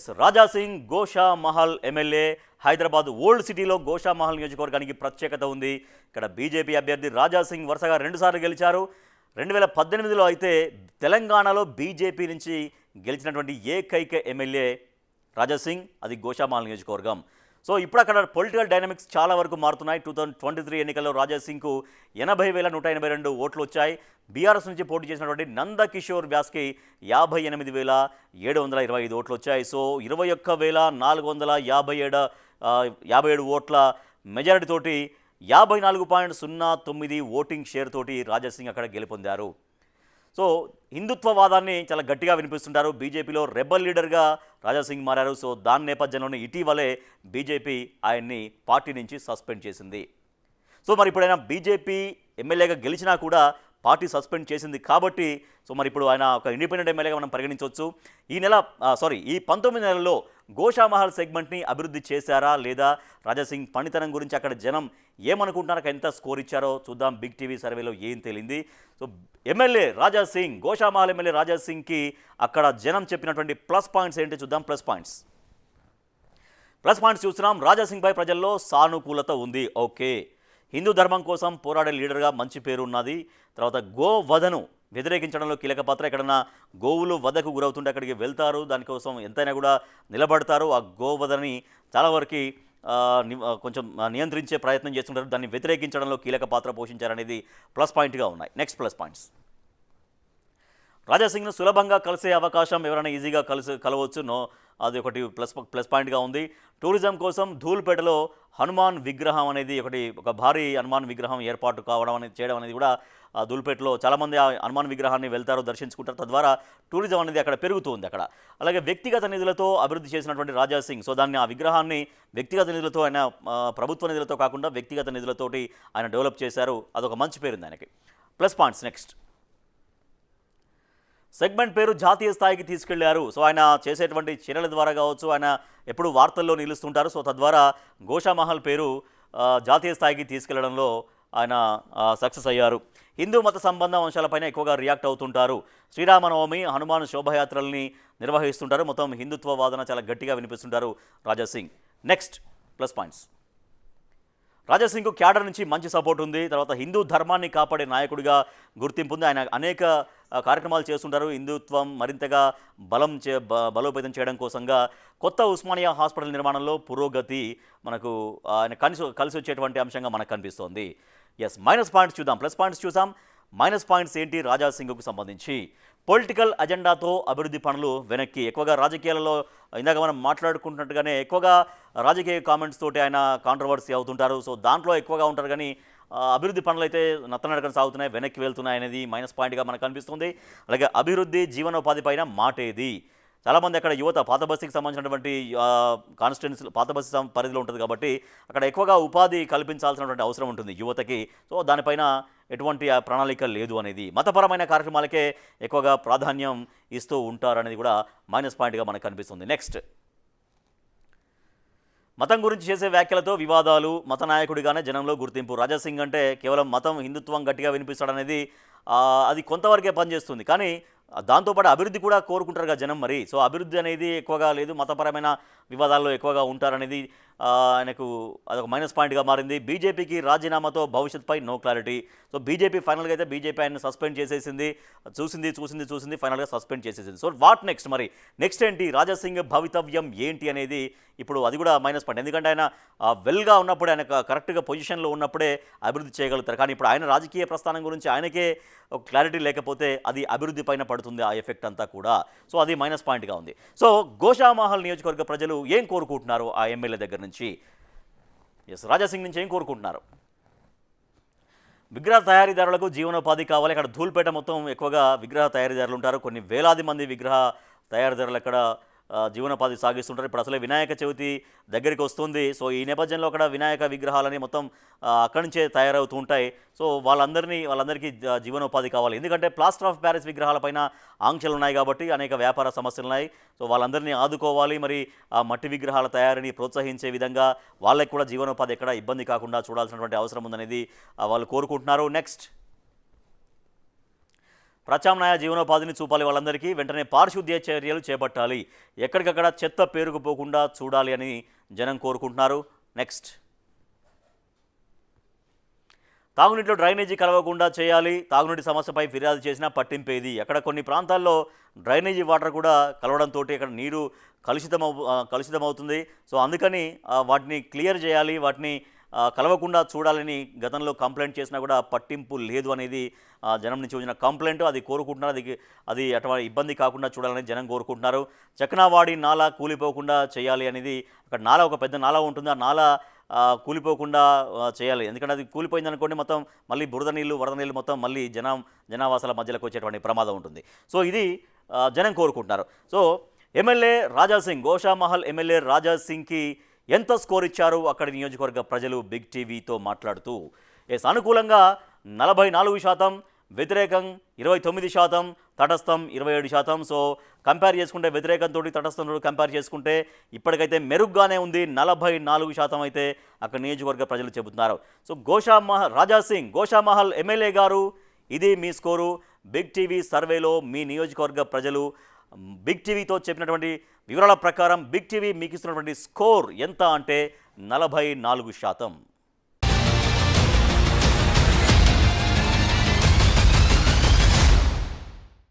Yes Raja Singh Gosha Mahal MLA Hyderabad old సిటీలో గోషా మహల్ నియోజకవర్గానికి ప్రత్యేకత ఉంది. ఇక్కడ బీజేపీ అభ్యర్థి రాజా సింగ్ వరుసగా 2 సార్లు గెలిచారు. 2018లో అయితే తెలంగాణలో బీజేపీ నుంచి గెలిచినటువంటి ఏకైక ఎమ్మెల్యే రాజా సింగ్, అది గోషా మహల్ నియోజకవర్గం. సో ఇప్పుడు అక్కడ పొలిటికల్ డైనమిక్స్ చాలా వరకు మారుతున్నాయి. 2023 ఎన్నికల్లో రాజా సింగ్కు 80,182 ఓట్లు వచ్చాయి. బీఆర్ఎస్ నుంచి పోటీ చేసినటువంటి నందకిషోర్ వ్యాస్కి 58,725 ఓట్లు వచ్చాయి. సో 21,457 ఓట్ల మెజారిటీతోటి 54.09 ఓటింగ్ షేర్ తోటి రాజా సింగ్ అక్కడ గెలుపొందారు. సో హిందుత్వవాదాన్ని చాలా గట్టిగా వినిపిస్తుంటారు. బీజేపీలో రెబల్ లీడర్గా రాజా సింగ్ మారారు. సో దాని నేపథ్యంలోనే ఇటీవలే బీజేపీ ఆయన్ని పార్టీ నుంచి సస్పెండ్ చేసింది. సో మరి ఇప్పుడైనా బీజేపీ ఎమ్మెల్యేగా గెలిచినా కూడా పార్టీ సస్పెండ్ చేసింది కాబట్టి సో మరి ఇప్పుడు ఆయన ఒక ఇండిపెండెంట్ ఎమ్మెల్యేగా మనం పరిగణించవచ్చు. ఈ 19 నెలల్లో గోషామహల్ సెగ్మెంట్ని అభివృద్ధి చేశారా లేదా, రాజా సింగ్ పనితనం గురించి అక్కడ జనం ఏమనుకుంటున్నారో, ఎంత స్కోర్ ఇచ్చారో చూద్దాం. బిగ్ టీవీ సర్వేలో ఏం తేలింది. So MLA Raja Singh, Goshamahal MLA రాజా సింగ్కి అక్కడ జనం చెప్పినటువంటి ప్లస్ పాయింట్స్ ఏంటి చూద్దాం. ప్లస్ పాయింట్స్ చూస్తున్నాం. రాజా సింగ్పై ప్రజల్లో సానుకూలత ఉంది. ఓకే, హిందూ ధర్మం కోసం పోరాడే లీడర్గా మంచి పేరు ఉన్నది. తర్వాత గోవధను వ్యతిరేకించడంలో కీలక పాత్ర. ఎక్కడన్నా గోవులు వధకు గురవుతుంటే అక్కడికి వెళ్తారు, దానికోసం ఎంతైనా కూడా నిలబడతారు. ఆ గోవధని చాలా వరకు కొంచెం నియంత్రించే ప్రయత్నం చేస్తుంటారు. దాన్ని వ్యతిరేకించడంలో కీలక పాత్ర పోషించారనేది ప్లస్ పాయింట్గా ఉన్నాయి. నెక్స్ట్ ప్లస్ పాయింట్స్, రాజా సింగ్ను సులభంగా కలిసే అవకాశం, ఎవరైనా ఈజీగా కలవచ్చు. అది ఒకటి ప్లస్ పాయింట్గా ఉంది. టూరిజం కోసం ధూల్పేటలో హనుమాన్ విగ్రహం అనేది ఒక భారీ హనుమాన్ విగ్రహం ఏర్పాటు చేయడం అనేది కూడా ధూల్పేటలో చాలామంది ఆ హనుమాన్ విగ్రహాన్ని వెళ్తారు, దర్శించుకుంటారు. తద్వారా టూరిజం అనేది అక్కడ పెరుగుతుంది అక్కడ. అలాగే వ్యక్తిగత నిధులతో అభివృద్ధి చేసినటువంటి రాజా సింగ్, సో దాన్ని ఆ విగ్రహాన్ని వ్యక్తిగత నిధులతో, ఆయన ప్రభుత్వ నిధులతో కాకుండా వ్యక్తిగత నిధులతోటి ఆయన డెవలప్ చేశారు. అదొక మంచి పేరుంది ఆయనకి. ప్లస్ పాయింట్స్ నెక్స్ట్, సెగ్మెంట్ పేరు జాతీయ స్థాయికి తీసుకెళ్లారు. సో ఆయన చేసేటువంటి చర్యల ద్వారా కావచ్చు, ఆయన ఎప్పుడు వార్తల్లో నిలుస్తుంటారు. సో తద్వారా గోషామహల్ పేరు జాతీయ స్థాయికి తీసుకెళ్లడంలో ఆయన సక్సెస్ అయ్యారు. హిందూ మత సంబంధం అంశాలపైన ఎక్కువగా రియాక్ట్ అవుతుంటారు. శ్రీరామనవమి, హనుమాన్ శోభయాత్రల్ని నిర్వహిస్తుంటారు. మొత్తం హిందుత్వ వాదన చాలా గట్టిగా వినిపిస్తుంటారు Raja Singh. Next plus points, రాజా సింగ్కు క్యాడర్ నుంచి మంచి సపోర్ట్ ఉంది. తర్వాత హిందూ ధర్మాన్ని కాపాడే నాయకుడిగా గుర్తింపు ఉంది. ఆయన అనేక కార్యక్రమాలు చేస్తుంటారు. హిందుత్వం మరింతగా బలోపేతం చేయడం కోసంగా కొత్త ఉస్మానియా హాస్పిటల్ నిర్మాణంలో పురోగతి మనకు ఆయన కలిసి వచ్చేటువంటి అంశంగా మనకు కనిపిస్తోంది. ఎస్, మైనస్ పాయింట్స్ చూద్దాం. ప్లస్ పాయింట్స్ చూసాం. మైనస్ పాయింట్స్ ఏంటి రాజా సింగ్కు సంబంధించి? పొలిటికల్ అజెండాతో అభివృద్ధి పనులు వెనక్కి. ఎక్కువగా రాజకీయాలలో ఇందాక మనం మాట్లాడుకుంటున్నట్టుగానే ఎక్కువగా రాజకీయ కామెంట్స్ తోటి ఆయన కాంట్రవర్సీ అవుతుంటారు. సో దాంట్లో ఎక్కువగా ఉంటారు, కానీ అభివృద్ధి పనులు అయితే నత్తనడకన సాగుతున్నాయి, వెనక్కి వెళ్తున్నాయి అనేది మైనస్ పాయింట్గా మనకు కనిపిస్తుంది. అలాగే అభివృద్ధి, జీవనోపాధి పైన మాటేది. చాలామంది అక్కడ యువత పాత బస్తీకి సంబంధించినటువంటి కాన్స్టిట్యున్సీ పాత బస్తీ పరిధిలో ఉంటుంది కాబట్టి అక్కడ ఎక్కువగా ఉపాధి కల్పించాల్సినటువంటి అవసరం ఉంటుంది యువతకి. సో దానిపైన ఎటువంటి ప్రణాళిక లేదు అనేది. మతపరమైన కార్యక్రమాలకే ఎక్కువగా ప్రాధాన్యం ఇస్తూ ఉంటారనేది కూడా మైనస్ పాయింట్గా మనకు కనిపిస్తుంది. నెక్స్ట్, మతం గురించి చేసే వ్యాఖ్యలతో వివాదాలు, మత నాయకుడిగానే జనంలో గుర్తింపు. రాజా సింగ్ అంటే కేవలం మతం, హిందుత్వం గట్టిగా వినిపిస్తాడనేది అది కొంతవరకే పనిచేస్తుంది, కానీ దాంతోపాటు అభివృద్ధి కూడా కోరుకుంటారు కదా జనం. మరి సో అభివృద్ధి అనేది ఎక్కువగా లేదు, మతపరమైన వివాదాల్లో ఎక్కువగా ఉంటారనేది ఆయనకు అదొక మైనస్ పాయింట్గా మారింది. బీజేపీకి రాజీనామాతో భవిష్యత్తుపై నో క్లారిటీ. సో బీజేపీ ఫైనల్గా అయితే బీజేపీ ఆయన సస్పెండ్ చేసేసింది. చూసింది ఫైనల్గా సస్పెండ్ చేసేసింది. So what next? మరి నెక్స్ట్ ఏంటి? రాజా సింగ్ భవితవ్యం ఏంటి అనేది ఇప్పుడు అది కూడా మైనస్ పాయింట్. ఎందుకంటే ఆయన వెల్గా ఉన్నప్పుడే, ఆయన కరెక్ట్గా పొజిషన్లో ఉన్నప్పుడే అభివృద్ధి చేయగలుగుతారు. కానీ ఇప్పుడు ఆయన రాజకీయ ప్రస్థానం గురించి ఆయనకే ఒక క్లారిటీ లేకపోతే అది అభివృద్ధి పైన పడుతుంది ఆ ఎఫెక్ట్ అంతా కూడా. సో అది మైనస్ పాయింట్గా ఉంది. సో గోషామహల్ నియోజకవర్గ ప్రజలు ఏం కోరుకుంటున్నారు ఆ ఎమ్మెల్యే దగ్గర నుంచి? ఎస్, రాజా సింగ్ నుంచి ఏం కోరుకుంటున్నారు? విగ్రహ తయారీదారులకు జీవనోపాధి కావాలి. అక్కడ ధూల్పేట మొత్తం ఎక్కువగా విగ్రహ తయారీదారులు ఉంటారు. కొన్ని వేలాది మంది విగ్రహ తయారీదారులు అక్కడ జీవనోపాధి సాగిస్తుంటారు. ఇప్పుడు అసలే వినాయక చవితి దగ్గరికి వస్తుంది. సో ఈ నేపథ్యంలో అక్కడ వినాయక విగ్రహాలని మొత్తం అక్కడి నుంచే తయారవుతూ ఉంటాయి. సో వాళ్ళందరికీ జీవనోపాధి కావాలి. ఎందుకంటే ప్లాస్టర్ ఆఫ్ ప్యారిస్ విగ్రహాలపైన ఆంక్షలు ఉన్నాయి కాబట్టి అనేక వ్యాపార సమస్యలు ఉన్నాయి. సో వాళ్ళందరినీ ఆదుకోవాలి. మరి ఆ మట్టి విగ్రహాల తయారీని ప్రోత్సహించే విధంగా వాళ్ళకి కూడా జీవనోపాధి ఎక్కడ ఇబ్బంది కాకుండా చూడాల్సినటువంటి అవసరం ఉందనేది వాళ్ళు కోరుకుంటున్నారు. నెక్స్ట్, ప్రత్యామ్నాయ జీవనోపాధిని చూపాలి వాళ్ళందరికీ, వెంటనే పారిశుద్ధ్య చర్యలు చేపట్టాలి, ఎక్కడికక్కడ చెత్త పేరుకుపోకుండా చూడాలి అని జనం కోరుకుంటున్నారు. నెక్స్ట్, తాగునీటిలో డ్రైనేజీ కలవకుండా చేయాలి, తాగునీటి సమస్యపై ఫిర్యాదు చేసినా పట్టింపేది. అక్కడ కొన్ని ప్రాంతాల్లో డ్రైనేజీ వాటర్ కూడా కలవడంతో అక్కడ నీరు కలుషితమవుతుంది. సో అందుకని వాటిని క్లియర్ చేయాలి, వాటిని కలవకుండా చూడాలని గతంలో కంప్లైంట్ చేసినా కూడా పట్టింపు లేదు అనేది జనం నుంచి వచ్చిన కంప్లైంట్. అది కోరుకుంటున్నారు, అది అటువంటి ఇబ్బంది కాకుండా చూడాలని జనం కోరుకుంటున్నారు. చక్నావాడి నాలా కూలిపోకుండా చేయాలి అనేది, అక్కడ నాలా ఒక పెద్ద నాలా ఉంటుంది, ఆ నాలా కూలిపోకుండా చేయాలి. ఎందుకంటే అది కూలిపోయింది అనుకోండి, మొత్తం మళ్ళీ బురద నీళ్ళు వరద నీళ్ళు మొత్తం మళ్ళీ జనావాసాల మధ్యలోకి వచ్చేటువంటి ప్రమాదం ఉంటుంది. సో ఇది జనం కోరుకుంటున్నారు. So MLA Raja Singh, Goshamahal MLA రాజాసింగ్కి ఎంత స్కోర్ ఇచ్చారు అక్కడి నియోజకవర్గ ప్రజలు బిగ్ టీవీతో మాట్లాడుతూ? అనుకూలంగా 44%, వ్యతిరేకం 29%, తటస్థం 27%. సో కంపేర్ చేసుకుంటే వ్యతిరేకంతో తటస్థంతో కంపేర్ చేసుకుంటే ఇప్పటికైతే మెరుగ్గానే ఉంది. 44% అయితే అక్కడ నియోజకవర్గ ప్రజలు చెబుతున్నారు. సో రాజాసింగ్, గోషామహల్ ఎమ్మెల్యే గారు, ఇది మీ స్కోరు. బిగ్ టీవీ సర్వేలో మీ నియోజకవర్గ ప్రజలు బిగ్ టీవీతో చెప్పినటువంటి వివరాల ప్రకారం బిగ్ టీవీ మీకు ఇస్తున్నటువంటి స్కోర్ ఎంత అంటే 44%.